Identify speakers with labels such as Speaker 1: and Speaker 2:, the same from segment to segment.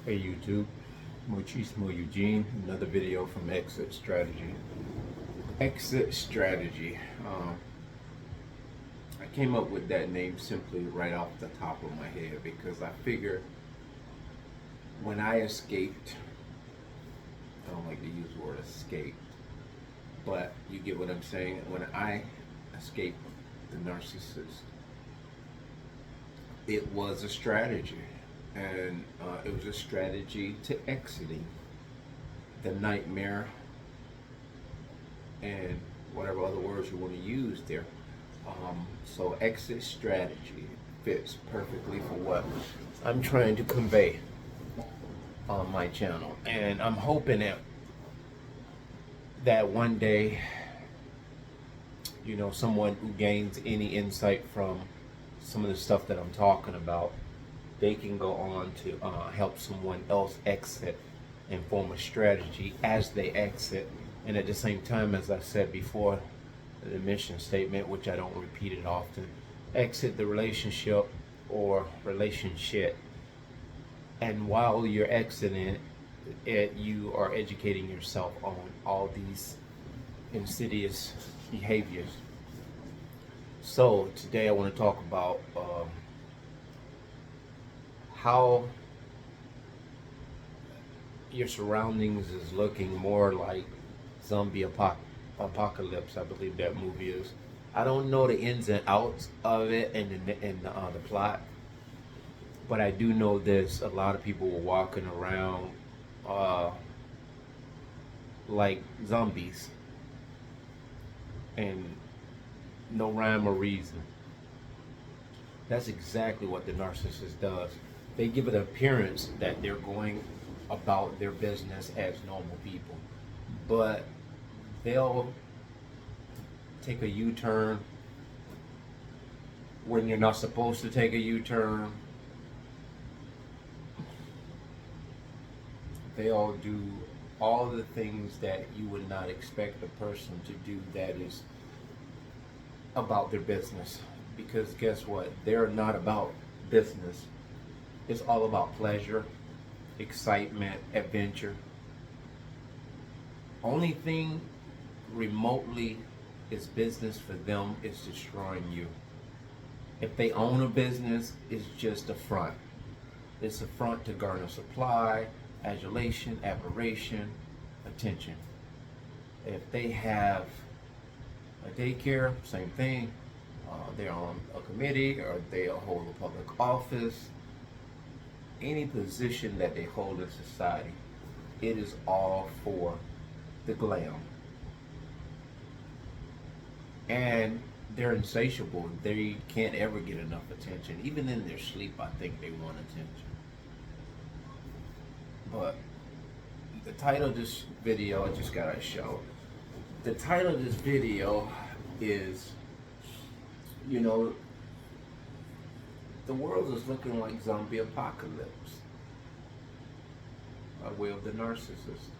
Speaker 1: Hey YouTube, Muchismo Eugene, another video from Exit Strategy. Exit Strategy. I came up with that name simply right off the top of my head because I figure when I escaped, I don't like to use the word escape, but you get what I'm saying. When I escaped the narcissist, it was a strategy, and it was a strategy to exiting the nightmare and whatever other words you want to use there. So exit strategy fits perfectly for what I'm trying to convey on my channel, and I'm hoping that one day, someone who gains any insight from some of the stuff that I'm talking about, they can go on to help someone else exit and form a strategy as they exit. And at the same time, as I said before, the mission statement, which I don't repeat it often, exit the relationship or relationship. And while you're exiting it, you are educating yourself on all these insidious behaviors. So today I want to talk about how your surroundings is looking more like zombie apocalypse. I believe that movie is. I don't know the ins and outs of it and the plot, but I do know this: a lot of people were walking around like zombies, and no rhyme or reason. That's exactly what the narcissist does. They give it an appearance that they're going about their business as normal people, but they'll take a U-turn when you're not supposed to take a U-turn. They'll do all the things that you would not expect a person to do that is about their business. Because guess what? They're not about business. It's all about pleasure, excitement, adventure. Only thing remotely is business for them is destroying you. If they own a business, it's just a front. It's a front to garner supply, adulation, admiration, attention. If they have a daycare, same thing. They're on a committee or they hold a public office. Any position that they hold in society, it is all for the glam. And they're insatiable. They can't ever get enough attention. Even in their sleep, I think they want attention. But the title of this video, I just got to show. The title of this video is, the world is looking like zombie apocalypse by way of the narcissist.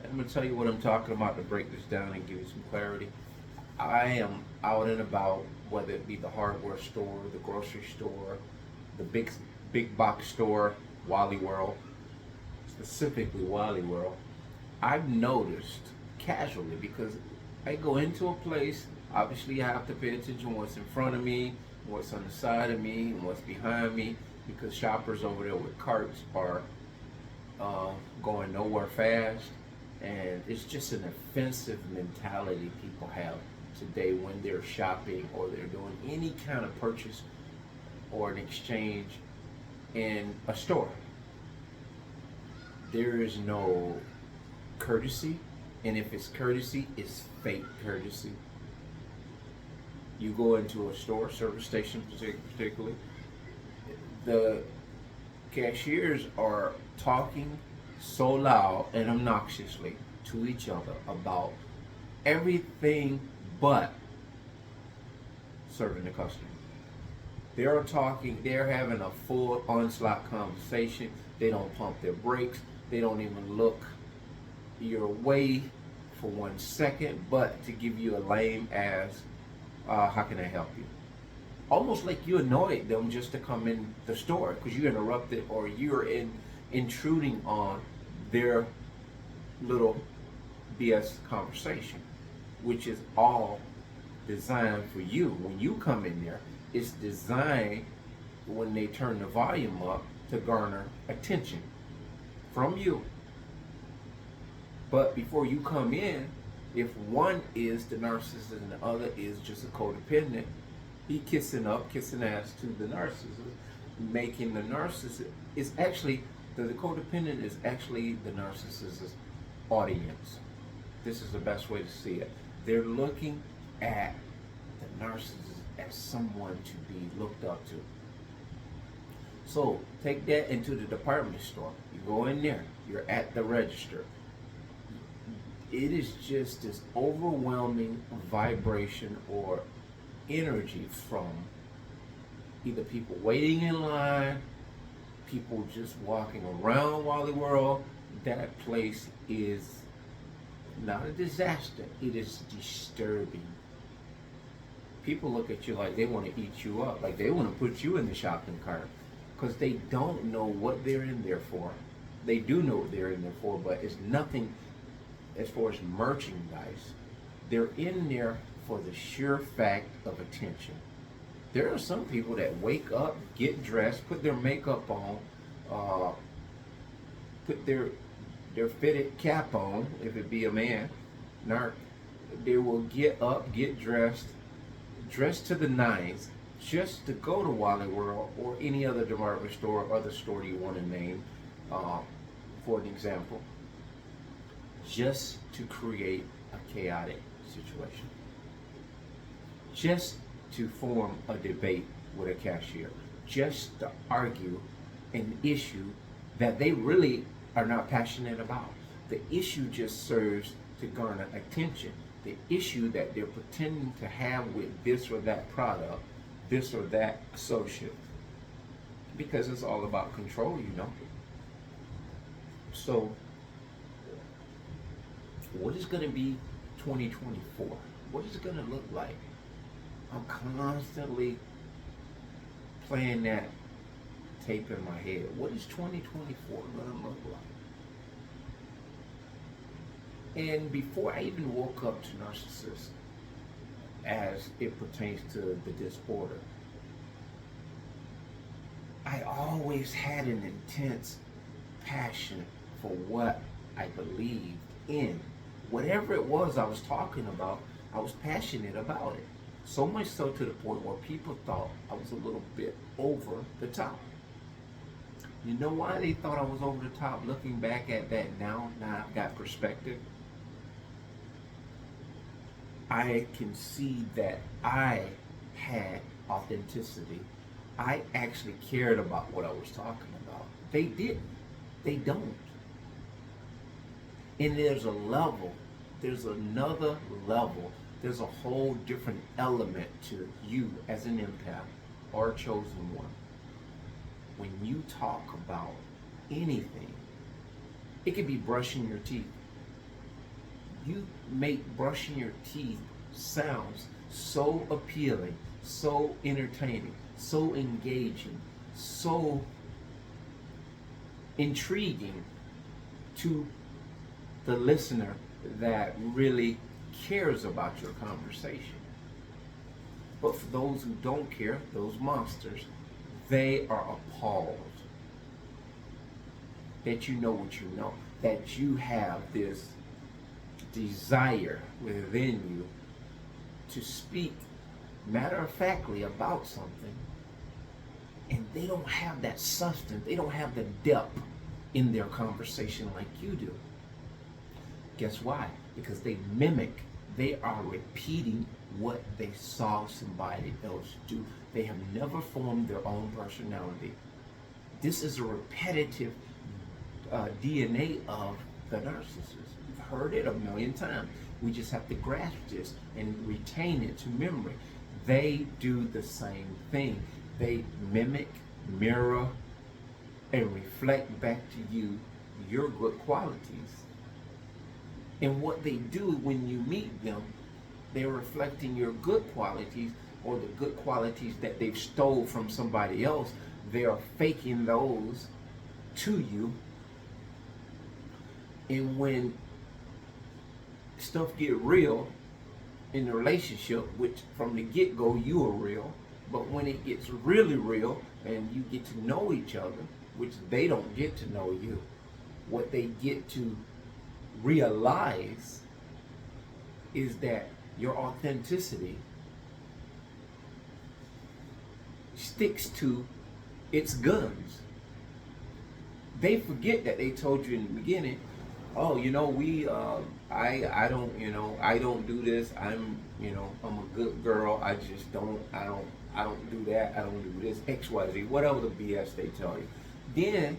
Speaker 1: And I'm going to tell you what I'm talking about to break this down and give you some clarity. I am out and about, whether it be the hardware store, the grocery store, the big box store, Wally World, specifically Wally World. I've noticed casually, because I go into a place, obviously I have to pay attention to what's in front of me, what's on the side of me, and what's behind me, because shoppers over there with carts are going nowhere fast. And it's just an offensive mentality people have today when they're shopping or they're doing any kind of purchase or an exchange in a store. There is no courtesy, and if it's courtesy, it's fake courtesy. You go into a store, service station particularly, the cashiers are talking so loud and obnoxiously to each other about everything but serving the customer. They're having a full onslaught conversation. They don't pump their brakes. They don't even look your way for 1 second, but to give you a lame ass, how can I help you? Almost like you annoyed them just to come in the store because you interrupted, or you're in intruding on their little BS conversation, which is all designed for you. When you come in there, it's designed when they turn the volume up to garner attention from you. But before you come in, if one is the narcissist and the other is just a codependent, he kissing ass to the narcissist, making the narcissist is actually the codependent is actually the narcissist's audience. This is the best way to see it. They're looking at the narcissist as someone to be looked up to. So take that into the department store. You go in there, you're at the register. It is just this overwhelming vibration or energy from either people waiting in line, people just walking around Wally World. That place is not a disaster, it is disturbing. People look at you like they want to eat you up, like they want to put you in the shopping cart, because they don't know what they're in there for. They do know what they're in there for, but it's nothing as far as merchandise. They're in there for the sheer fact of attention. There are some people that wake up, get dressed, put their makeup on, put their fitted cap on, if it be a man, they will get up, get dressed to the nines, just to go to Wally World or any other department store or other store you want to name, for an example, just to create a chaotic situation, just to form a debate with a cashier, just to argue an issue that they really are not passionate about. The issue just serves to garner attention. The issue that they're pretending to have with this or that product, this or that associate, because it's all about control, you know. So, what is going to be 2024? What is it going to look like? I'm constantly playing that tape in my head. What is 2024 going to look like? And before I even woke up to narcissism, as it pertains to the disorder, I always had an intense passion for what I believed in. Whatever it was I was talking about, I was passionate about it. So much so to the point where people thought I was a little bit over the top. You know why they thought I was over the top? Looking back at that now I've got perspective. I can see that I had authenticity. I actually cared about what I was talking about. They didn't. They don't. And there's a level, there's another level, there's a whole different element to you as an empath or a chosen one. When you talk about anything, it could be brushing your teeth. You make brushing your teeth sounds so appealing, so entertaining, so engaging, so intriguing to the listener that really cares about your conversation. But for those who don't care, those monsters, they are appalled that you know what you know, that you have this desire within you to speak matter-of-factly about something, and they don't have that substance, they don't have the depth in their conversation like you do. Guess why? Because they mimic, they are repeating what they saw somebody else do. They have never formed their own personality. This is a repetitive DNA of the narcissist. You've heard it a million times. We just have to grasp this and retain it to memory. They do the same thing. They mimic, mirror, and reflect back to you your good qualities. And what they do when you meet them, they're reflecting your good qualities or the good qualities that they've stole from somebody else. They are faking those to you. And when stuff get real in the relationship, which from the get-go you are real, but when it gets really real and you get to know each other, which they don't get to know you, what they get to realize is that your authenticity sticks to its guns. They forget that they told you in the beginning, oh, I don't, I don't do this. I'm a good girl. I don't do that. I don't do this, X, Y, Z, whatever the BS they tell you. Then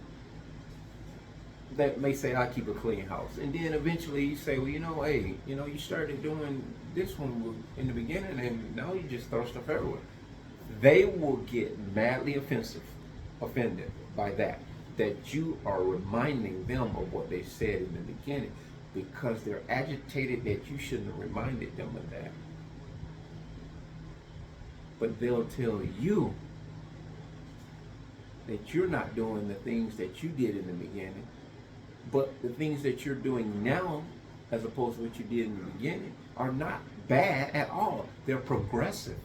Speaker 1: that may say I keep a clean house, and then eventually you say, well, hey, you started doing this one in the beginning, and now you just throw stuff everywhere. They will get madly offended by that you are reminding them of what they said in the beginning, because they're agitated that you shouldn't have reminded them of that. But they'll tell you that you're not doing the things that you did in the beginning, but the things that you're doing now, as opposed to what you did in the beginning, are not bad at all. They're progressive.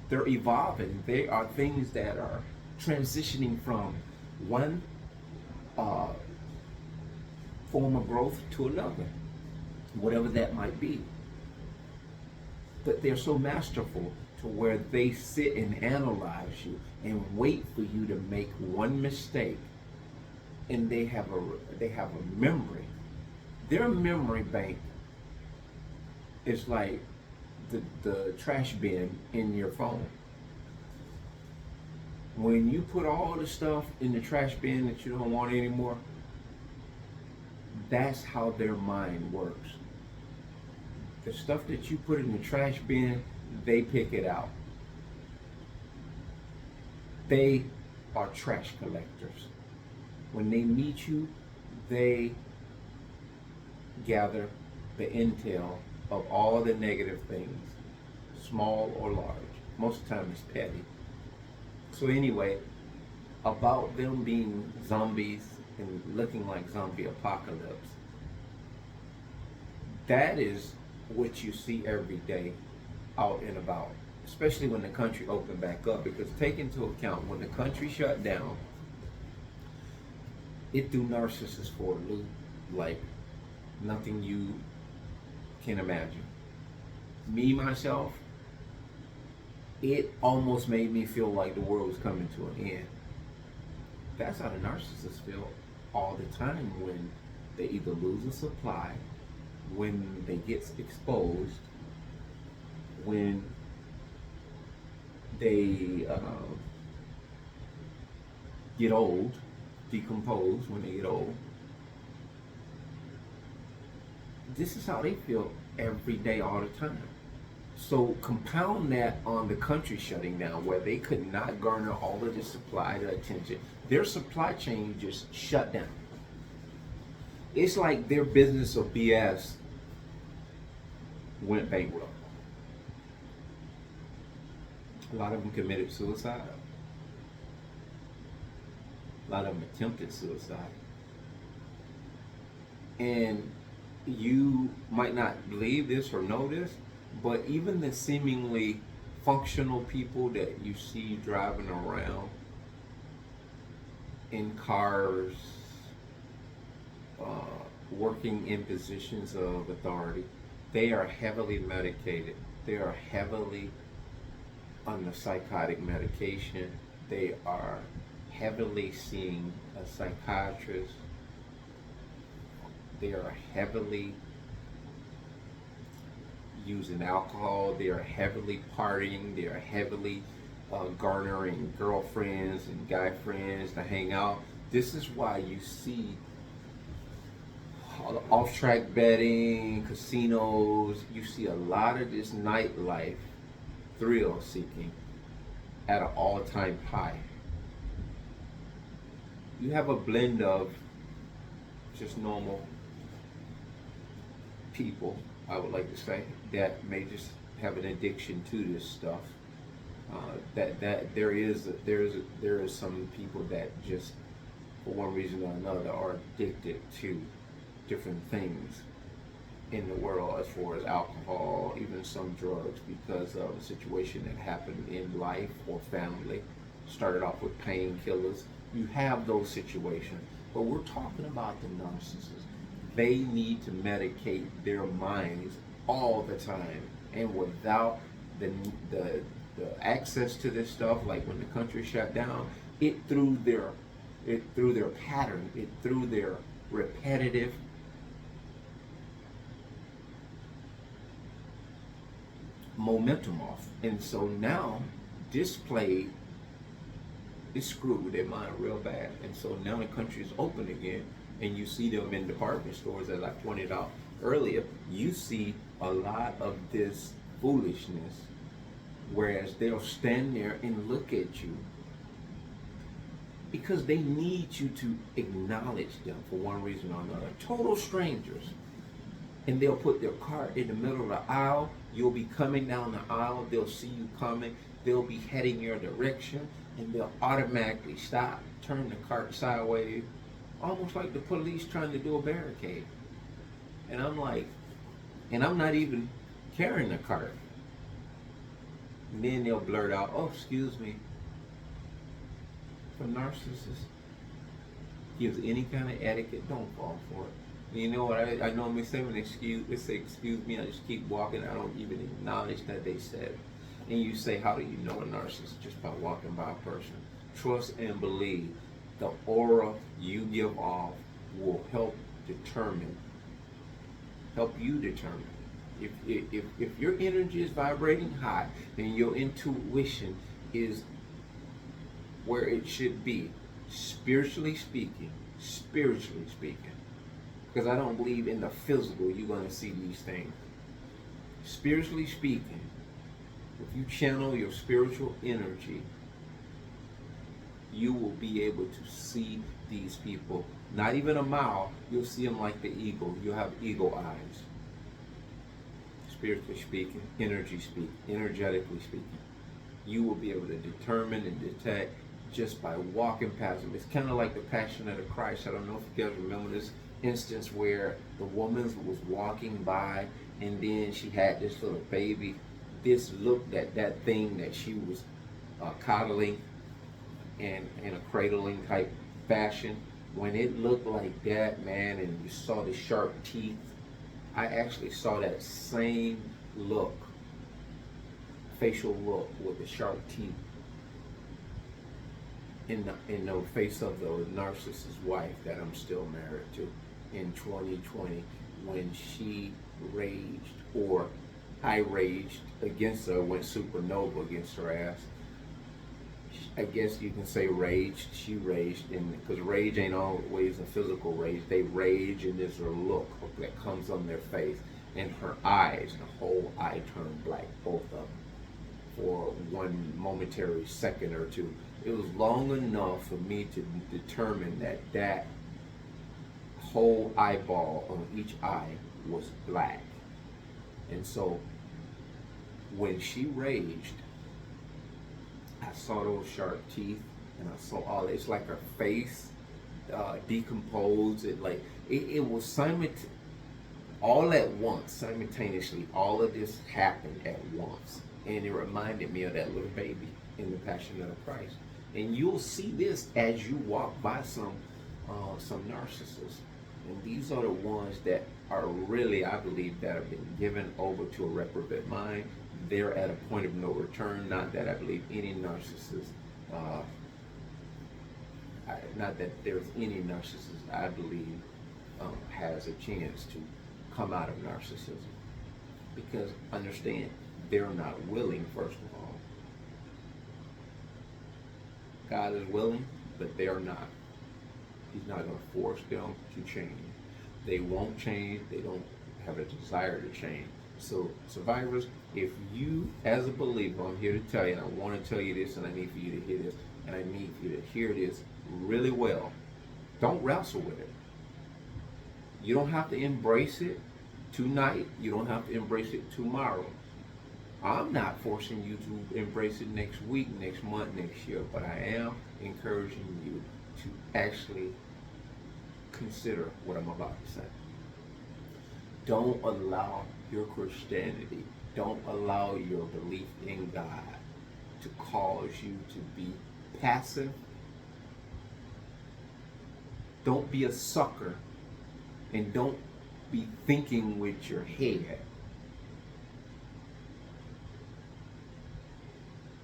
Speaker 1: They're evolving. They are things that are transitioning from one form of growth to another, whatever that might be. But they're so masterful to where they sit and analyze you and wait for you to make one mistake, and they have a memory. Their memory bank is like the trash bin in your phone. When you put all the stuff in the trash bin that you don't want anymore, that's how their mind works. The stuff that you put in the trash bin, they pick it out. They are trash collectors. When they meet you, they gather the intel of all the negative things, small or large. Most of the time it's petty. So anyway, about them being zombies and looking like zombie apocalypse, that is what you see every day out and about, especially when the country opened back up. Because take into account, when the country shut down, it threw narcissists for a loop like nothing you can imagine. Me, myself, it almost made me feel like the world was coming to an end. That's how the narcissists feel all the time when they either lose a supply, when they get exposed, when they get old, decompose when they get old. This is how they feel every day, all the time. So compound that on the country shutting down, where they could not garner all of the supply, the attention. Their supply chain just shut down. It's like their business of BS went bankrupt. A lot of them committed suicide. A lot of them attempted suicide. And you might not believe this or know this, but even the seemingly functional people that you see driving around in cars, working in positions of authority, they are heavily medicated. They are heavily on the psychotic medication. They are heavily seeing a psychiatrist. They are heavily using alcohol. They are heavily partying. They are heavily garnering girlfriends and guy friends to hang out. This is why you see off-track betting, casinos. You see a lot of this nightlife thrill seeking at an all-time high. You have a blend of just normal people, I would like to say, that may just have an addiction to this stuff. That there is some people that just for one reason or another, are addicted to different things in the world, as far as alcohol, even some drugs, because of a situation that happened in life or family. Started off with painkillers. You have those situations, but we're talking about the narcissists. They need to medicate their minds all the time, and without the access to this stuff, like when the country shut down, it threw their pattern, it threw their repetitive momentum off. And so now this play is screwed with their mind real bad. And so now the country is open again, and you see them in department stores, as I pointed out earlier. You see a lot of this foolishness, whereas they'll stand there and look at you because they need you to acknowledge them for one reason or another. Total strangers. And they'll put their cart in the middle of the aisle. You'll be coming down the aisle. They'll see you coming. They'll be heading your direction, and they'll automatically stop, turn the cart sideways, almost like the police trying to do a barricade. And I'm like, and I'm not even carrying the cart. And then they'll blurt out, "Oh, excuse me." For narcissists, gives any kind of etiquette, don't fall for it. You know what I normally say when they say excuse me, I just keep walking. I don't even acknowledge that they said. And you say, how do you know a narcissist? Just by walking by a person. Trust and believe. The aura you give off will help you determine. If your energy is vibrating high, then your intuition is where it should be, spiritually speaking. Because I don't believe in the physical you're going to see these things. Spiritually speaking, if you channel your spiritual energy, you will be able to see these people, not even a mile. You'll see them like the eagle. You'll have eagle eyes. Spiritually speaking, energetically speaking, you will be able to determine and detect just by walking past them. It's kind of like the Passion of the Christ. I don't know if you guys remember this instance where the woman was walking by, and then she had this little baby. This looked at that thing that she was coddling and in a cradling type fashion. When it looked like that, man, and you saw the sharp teeth, I actually saw that same look, facial look with the sharp teeth in the face of the narcissist's wife that I'm still married to in 2020, when she raged, or I raged against her, went supernova against her ass. I guess you can say raged. She raged, because rage ain't always a physical rage. They rage, and there's a look that comes on their face, and her eyes, the whole eye turned black, both of them, for one momentary second or two. It was long enough for me to determine that whole eyeball on each eye was black. And so when she raged, I saw those sharp teeth, and I saw all, it's like her face decomposed. It was all at once, simultaneously. All of this happened at once, and it reminded me of that little baby in the Passion of the Christ. And you'll see this as you walk by some narcissists. And these are the ones that are really, I believe, that have been given over to a reprobate mind. They're at a point of no return. Not that I believe any narcissist, not that there's any narcissist I believe has a chance to come out of narcissism. Because understand, they're not willing, first of all. God is willing, but they're not. He's not going to force them to change. They won't change. They don't have a desire to change. So, survivors, if you, as a believer, I'm here to tell you, and I want to tell you this, and I need for you to hear this, and I need for you to hear this really well. Don't wrestle with it. You don't have to embrace it tonight. You don't have to embrace it tomorrow. I'm not forcing you to embrace it next week, next month, next year, but I am encouraging you to actually consider what I'm about to say. Don't allow your Christianity, don't allow your belief in God to cause you to be passive. Don't be a sucker, and don't be thinking with your head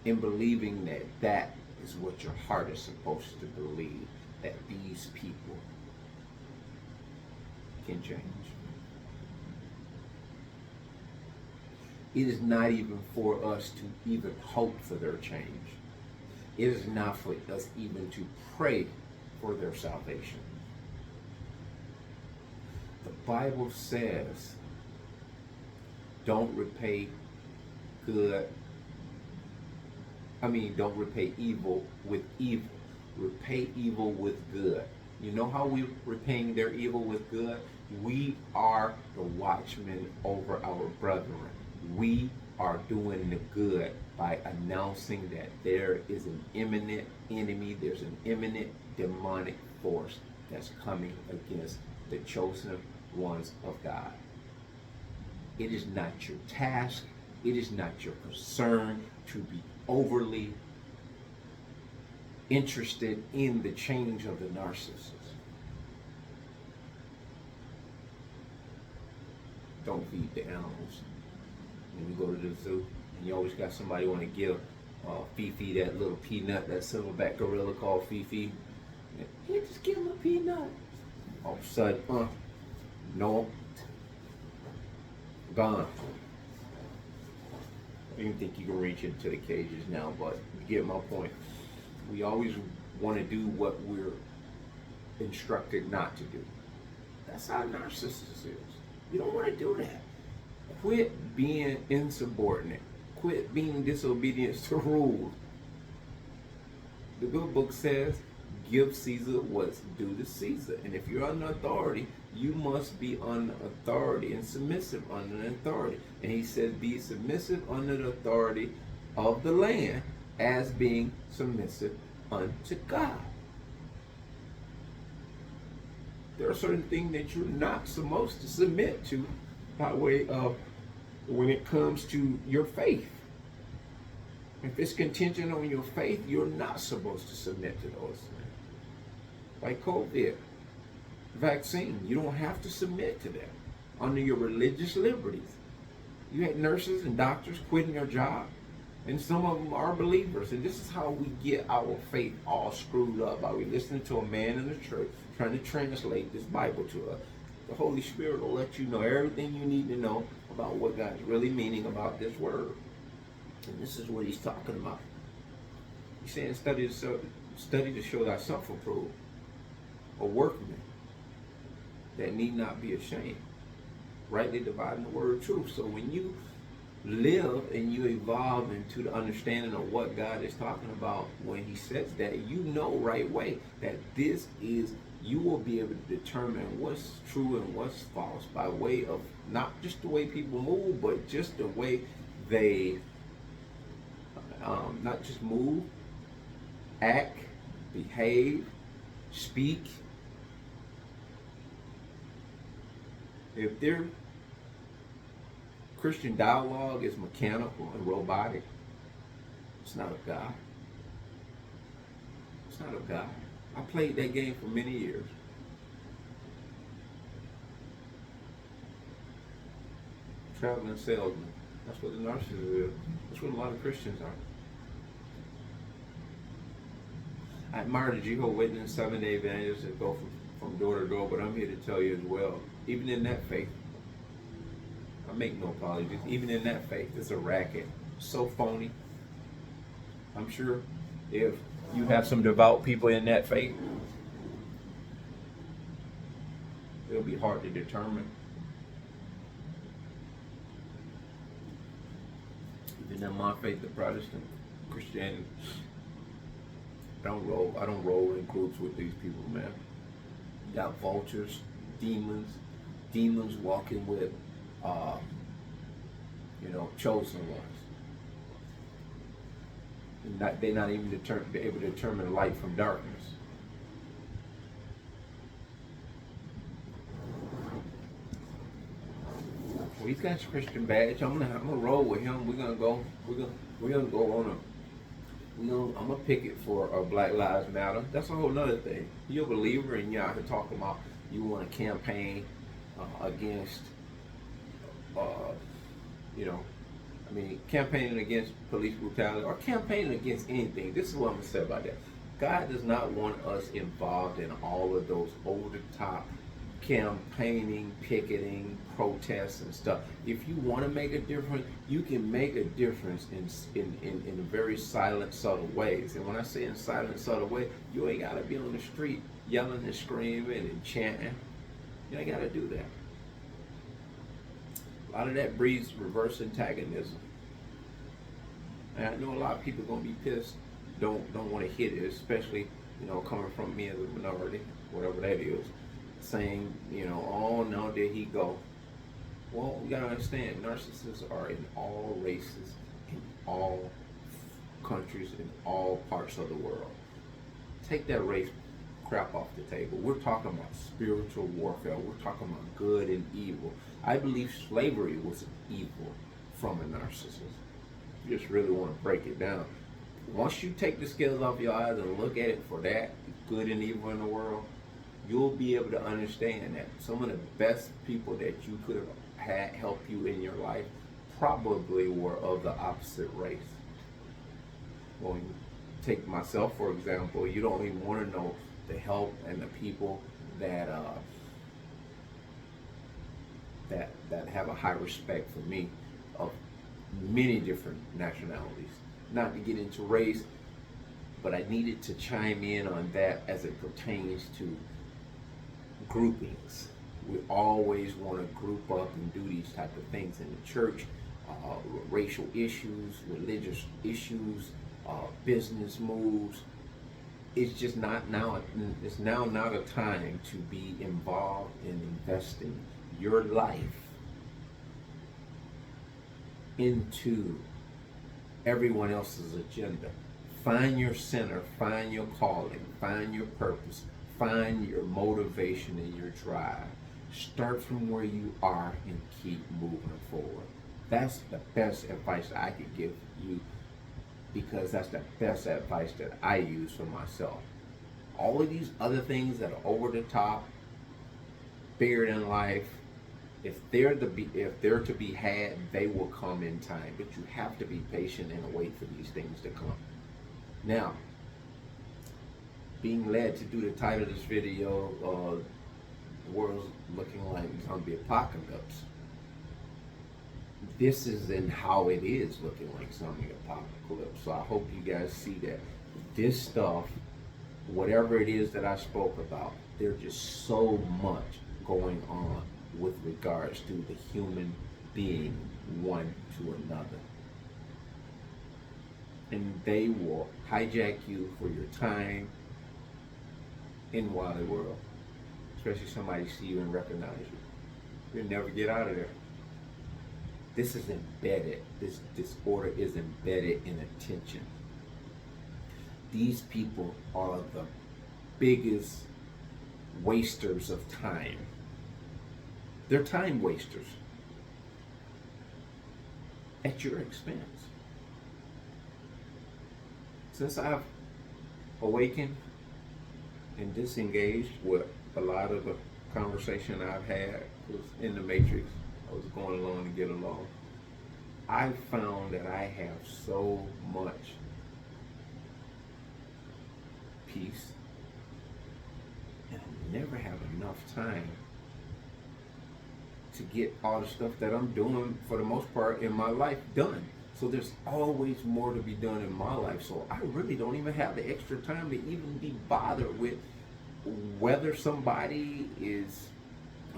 Speaker 1: in believing that that is what your heart is supposed to believe, that these people can change. It is not even for us to even hope for their change. It is not for us even to pray for their salvation. The Bible says, don't repay evil with evil. Repay evil with good. You know how we're repaying their evil with good? We are the watchmen over our brethren. We are doing the good by announcing that there is an imminent enemy, there's an imminent demonic force that's coming against the chosen ones of God. It is not your task, it is not your concern to be overly interested in the change of the narcissist. Don't feed the animals. When you go to the zoo, and you always got somebody want to give Fifi that little peanut, that silverback gorilla called Fifi. Hey, just give him a peanut. All of a sudden, no, gone. I don't think you can reach into the cages now, but you get my point. We always want to do what we're instructed not to do. That's how narcissist is. You don't want to do that. Quit being insubordinate. Quit being disobedient to rules. The good book says, give Caesar what's due to Caesar. And if you're under authority, you must be under authority and submissive under the authority. And he says, be submissive under the authority of the land as being submissive unto God. There are certain things that you're not supposed to submit to by way of when it comes to your faith. If it's contingent on your faith, you're not supposed to submit to those things. Like COVID vaccine, you don't have to submit to that under your religious liberties. You had nurses and doctors quitting their job, and some of them are believers. And this is how we get our faith all screwed up, by we listening to a man in the church trying to translate this Bible to us. The Holy Spirit will let you know everything you need to know about what God's really meaning about this word. And this is what he's talking about. He's saying study to show thyself approved, a workman that need not be ashamed, rightly dividing the word of truth. So when you live and you evolve into the understanding of what God is talking about when he says that, you know right away that this is, you will be able to determine what's true and what's false by way of not just the way people move, but just the way they not just move, act, behave, speak. If their Christian dialogue is mechanical and robotic, it's not of God. It's not of God. I played that game for many years. Traveling salesman. That's what the narcissist is. That's what a lot of Christians are. I admire the Jehovah's Witness 7-day evangelists that go from door to door, but I'm here to tell you as well, even in that faith, I make no apologies, even in that faith, it's a racket. So phony. I'm sure if you have some devout people in that faith, it'll be hard to determine. Even in my faith, the Protestant Christianity, I don't roll in groups with these people, man. You got vultures, demons walking with chosen ones. They're not even able to determine light from darkness. He's got a Christian badge. I'm gonna roll with him. We're gonna go on a I'm gonna picket for Black Lives Matter. That's a whole nother thing. You're a believer and you're out here talking about you want to campaign against, uh, you know, I mean, campaigning against police brutality or campaigning against anything. This is what I'm gonna say about that. God does not want us involved in all of those over the top campaigning, picketing, protests and stuff. If you want to make a difference, you can make a difference in very silent, subtle ways. And when I say in silent, subtle way, you ain't gotta be on the street yelling and screaming and chanting. You ain't gotta do that. A lot of that breeds reverse antagonism. And I know a lot of people gonna be pissed, don't want to hit it, especially, coming from me as a minority, whatever that is, saying, oh no, there he go. Well, you gotta understand, narcissists are in all races, in all countries, in all parts of the world. Take that race crap off the table. We're talking about spiritual warfare. We're talking about good and evil. I believe slavery was evil from a narcissist. You just really want to break it down. Once you take the scales off your eyes and look at it for that, good and evil in the world, you'll be able to understand that some of the best people that you could have had help you in your life probably were of the opposite race. Well, you take myself for example, you don't even want to know the help and the people that that have a high respect for me of many different nationalities. Not to get into race, but I needed to chime in on that as it pertains to groupings. We always want to group up and do these type of things in the church, racial issues, religious issues, business moves. It's just not now. It's now not a time to be involved in investing your life into everyone else's agenda. Find your center, find your calling, find your purpose, find your motivation and your drive. Start from where you are and keep moving forward. That's the best advice I could give you, because that's the best advice that I use for myself. All of these other things that are over the top, bigger than life, if they're to be had, they will come in time. But you have to be patient and wait for these things to come. Now, being led to do the title of this video, the world's looking like zombie apocalypse. This is in how it is looking like zombie apocalypse. So I hope you guys see that this stuff, whatever it is that I spoke about, there's just so much going on with regards to the human being one to another. And they will hijack you for your time in Wally World. Especially somebody see you and recognize you. You'll never get out of there. This is embedded. This disorder is embedded in attention. These people are the biggest wasters of time. They're time wasters at your expense. Since I've awakened and disengaged with a lot of the conversation I've had was in the matrix, I was going along to get along. I found that I have so much peace, and I never have enough time to get all the stuff that I'm doing for the most part in my life done. So there's always more to be done in my life. So I really don't even have the extra time to even be bothered with whether somebody is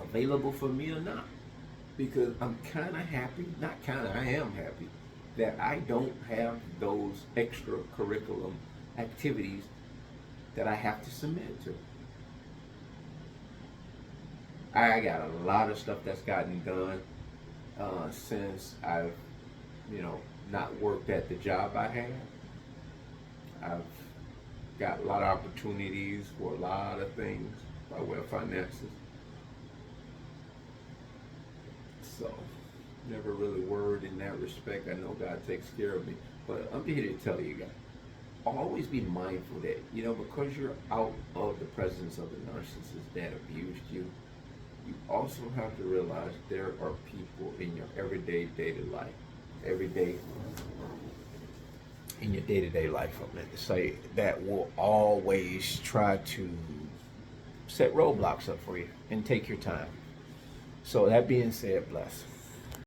Speaker 1: available for me or not. Because I'm kind of happy, not kind of, I am happy that I don't have those extracurricular activities that I have to submit to. I got a lot of stuff that's gotten done since I've, not worked at the job I had. I've got a lot of opportunities for a lot of things by way of finances. So Never really worried in that respect. I know God takes care of me. But I'm here to tell you guys, always be mindful that, because you're out of the presence of the narcissist that abused you, you also have to realize there are people in your everyday daily life, every day in your day-to-day life, I'm going to say, that will always try to set roadblocks up for you and take your time. So that being said, bless.